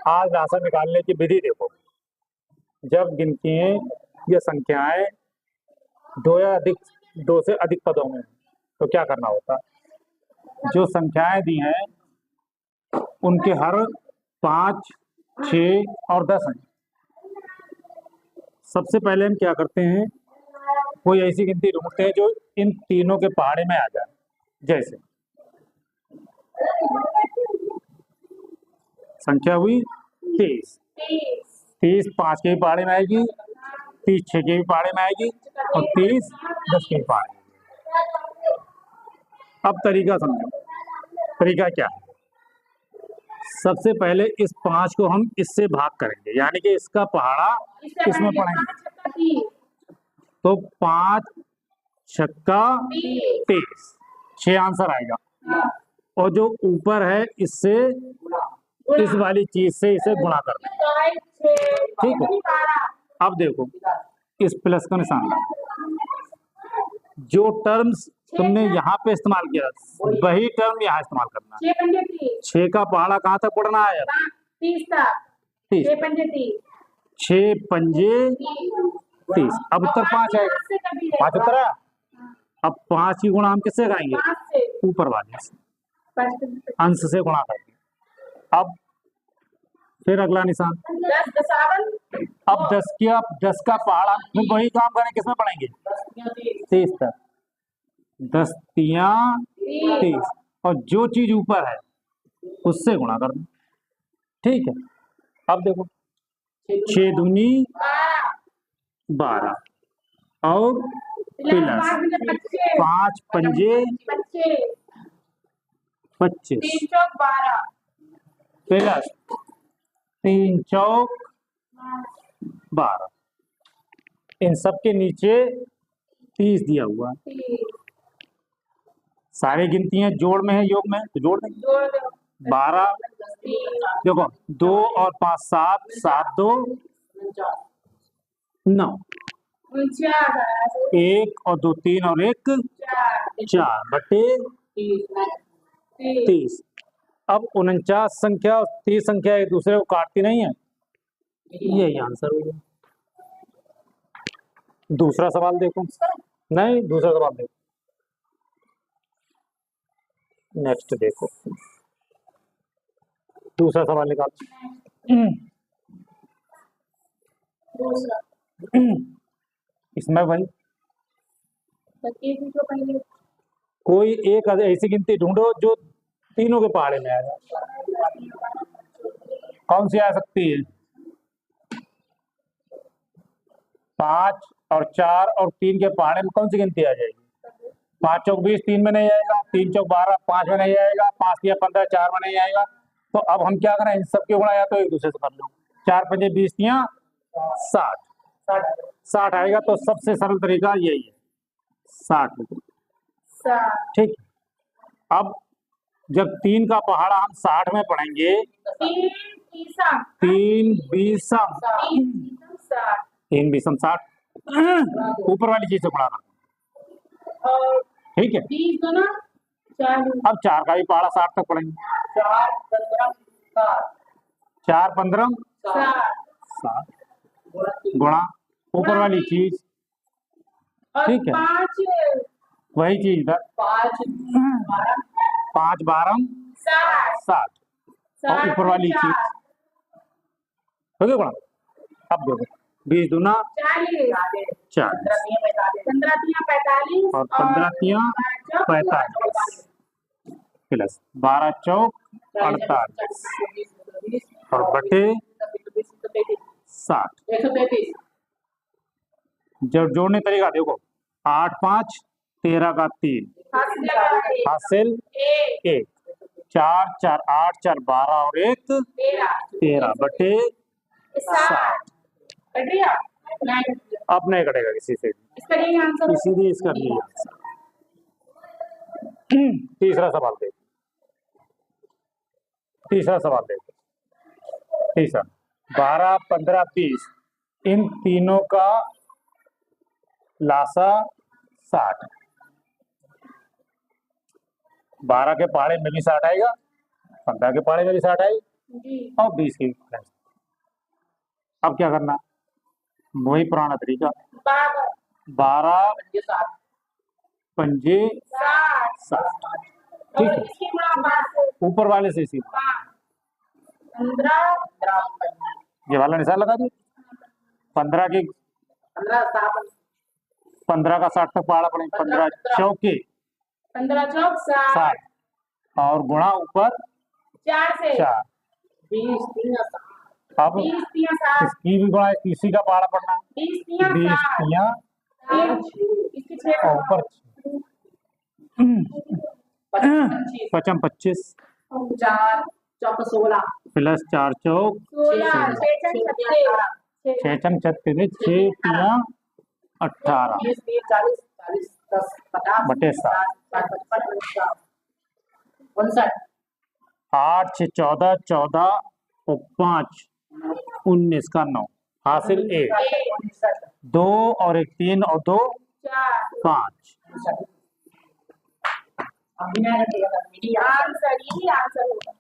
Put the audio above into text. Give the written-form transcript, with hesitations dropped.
आज लासा निकालने की विधि देखो। जब गिनतियां या संख्याएं दो से अधिक पदों में तो क्या करना होता है। जो संख्याएं दी हैं उनके हर 5, 6 और 10 हैं। सबसे पहले हम क्या करते हैं, कोई ऐसी गिनती ढूंढते हैं जो इन तीनों के पहाड़े में आ जाए। जैसे संख्या हुई 23, 30 5 के भी पहाड़े में आएगी, 30 6 के भी पहाड़े में आएगी और 30 10 के भी पहाड़े में। अब तरीका समझो। तरीका क्या है, सबसे पहले इस 5 को हम इससे भाग करेंगे, यानी कि इसका पहाड़ा इसमें पड़ेंगे। तो 5 छक्का 23, 6 आंसर आएगा। और जो ऊपर है इससे इस वाली चीज से इसे गुणा कर देंगे। ठीक है। अब देखो इस प्लस का निशान लगाओ। जो टर्म्स तुमने यहाँ पे इस्तेमाल किया वही टर्म यहाँ इस्तेमाल करना है। 6 का पहाड़ा कहाँ तक पढ़ना है? 30 6 पंजे 30। अब उत्तर 5 आएगा। 5 उत्तर आया। अब 5 की गुणा हम किससे कराएंगे? ऊपर वाले से, अंश से गुणा करेंगे। अब फिर अगला निशान 10। अब 10 का पहाड़ा फिर वही काम करें, किसमें पढ़ेंगे? 30 तक। 10 तियां 30 और जो चीज ऊपर है उससे गुणा कर दो। ठीक है। अब देखो 6 दूनी 12 और प्लस 5 पंजे 25 प्लस 3 चौक 12। इन सब के नीचे 30 दिया हुआ है। सारी गिनतियां जोड़ में है योग में, तो जोड़ देंगे। 12 देखो 2 और 5 7, 7 2 9, 1 और 2 3 और 1 4 बटे 30। अब 49 संख्या और 30 संख्या एक दूसरे को काटती नहीं है, यही आंसर हो गया। दूसरा सवाल देखो। नहीं, दूसरा सवाल देखो। नेक्स्ट देखो, दूसरा सवाल निकाल। इसमें भाई कोई एक ऐसी गिनती ढूंढो जो तीनों के पहाड़े में आ जाए। कौन सी आ सकती है? 5 और 4 और 3 के पहाड़े में कौन सी गिनती आ जाएगी? 5 चौक 20, 3 में नहीं आएगा। 3 चौक 12, 5 में नहीं आएगा। 5 तिया 15, 4 में नहीं आएगा। तो अब हम क्या करें, इन सबके गुणा या तो एक दूसरे से कर लो। 4 पंजे 20 तिया 60 आएगा। तो सबसे सरल तरीका यही है, 60। ठीक। अब जब 3 का पहाड़ा हम 60 में पढ़ेंगे, 3 20 60 ऊपर वाली चीज से पढ़ाना। ठीक है। अब 4 का भी पहाड़ा 60 तक पढ़ेंगे। 4 15 60 गुणा ऊपर वाली चीज। ठीक है, वही चीज था। 5 12 60 और ऊपर वाली चीज हो गया गुणा। अब देखो 20 दूना 40 और 15 तिया 45 प्लस 12 चौक 48 और बटे 60। जब जोड़ने तरीका देखो, 8 5 13 का 3 हासिल 1, 4 4 8 4 12 और 1 13 बटे 60। अब नहीं कटेगा किसी से, इसीलिए इसका नहीं आंसर। तीसरा सवाल देखो। तीसरा 12 15 30 इन तीनों का लासा 60। 12 के पहाड़े में भी 60 आएगा 15 के पाड़े में भी 60 आई जी और 20 के भी पाड़े में। अब क्या करना, वही पुराना तरीका, 12 पंजे 60, ठीक है, ऊपर वाले से इसी 15 ये वाला निशान लगा दो। 15 की 15 का 60 तक पहाड़ा पड़े, 15 चौके 15 चौक 60 60 और गुणा ऊपर 4 से 4। 20 3 अब 20 3 60 इसकी भी गुणा इसी का पहाड़ा पड़ना, 20 20 3 3 इसकी 6 और ऊपर 55 25 4 चौक 16 प्लस 4 चौक 16 6 चम 36 6 3 18 20 40 40 10 50 बटे 7 8 6 14 14 और 5 19 का 9 हासिल 1 2 और 1 3 और 2 5। आंसर होगा